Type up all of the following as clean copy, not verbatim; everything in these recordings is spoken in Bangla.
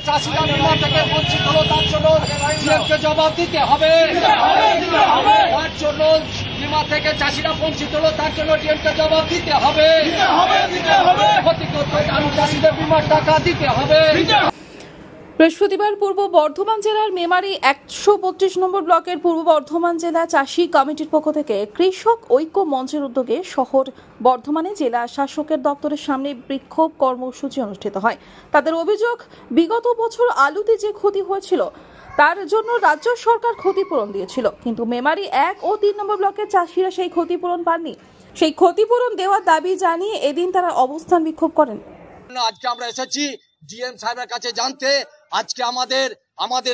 চাষিরা বীমা থেকে বঞ্চিত হলো, তার জন্য সিএমকে জবাব দিতে হবে। তার জন্য বীমা থেকে চাষিরা বঞ্চিত হলো, তার জন্য ডিএমকে জবাব দিতে হবে। ক্ষতিগ্রস্ত আলু চাষিদের বীমার টাকা দিতে হবে। বৃহস্পতিবার পূর্ব বর্ধমান জেলার মেমারি 125 নম্বর ব্লকের পূর্ব বর্ধমান জেলা চাষী কমিটির পক্ষ থেকে কৃষক ঐক্য মঞ্চের উদ্যোগে শহর বর্ধমানে জেলা শাসকের দপ্তরের সামনে বিক্ষোভ কর্মসূচি অনুষ্ঠিত হয়। তাদের অভিযোগ, বিগত বছর আলুতে যে ক্ষতি হয়েছিল তার জন্য রাজ্য সরকার ক্ষতিপূরণ দিয়েছিল, কিন্তু মেমারি 1 ও 3 নম্বর ব্লকের চাষিরা সেই ক্ষতিপূরণ পাননি। সেই ক্ষতিপূরণ দেওয়ার দাবি জানিয়ে এদিন তারা অবস্থান বিক্ষোভ করেন। আজকে আমরা এসেছি ডিএম সাহেবের কাছে জানতে, আজকে আমাদের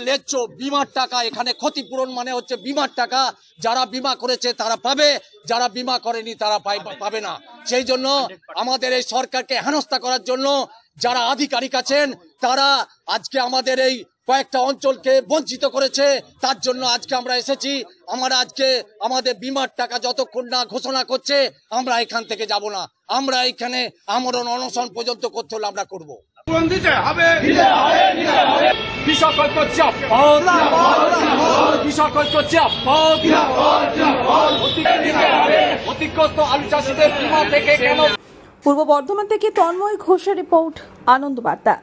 ন্যায্য বিমার টাকা, এখানে ক্ষতিপূরণ মানে হচ্ছে বিমার টাকা, যারা বিমা করেছে তারা পাবে, যারা বিমা করেনি তারা পাবে না। সেই জন্য আমাদের এই সরকারকে হেনস্থা করার জন্য যারা আধিকারিক আছেন তারা আজকে আমাদের এই কয়েকটা অঞ্চলকে বঞ্চিত করেছে, তার জন্য আজকে আমরা এসেছি। আমরা আজকে আমাদের বিমার টাকা যতক্ষণ না ঘোষণা করছে আমরা এখান থেকে যাব না। আমরা এখানে আমরণ অনশন পর্যন্ত করতে হলে আমরা করবো। কৃষক ঐক্য জিন্দাবাদ, কৃষক ঐক্য জিন্দাবাদ। ক্ষতিগ্রস্ত আলু চাষিদের বীমা থেকে কেন? পূর্ব বর্ধমান থেকে তন্ময় ঘোষের রিপোর্ট, আনন্দ বার্তা।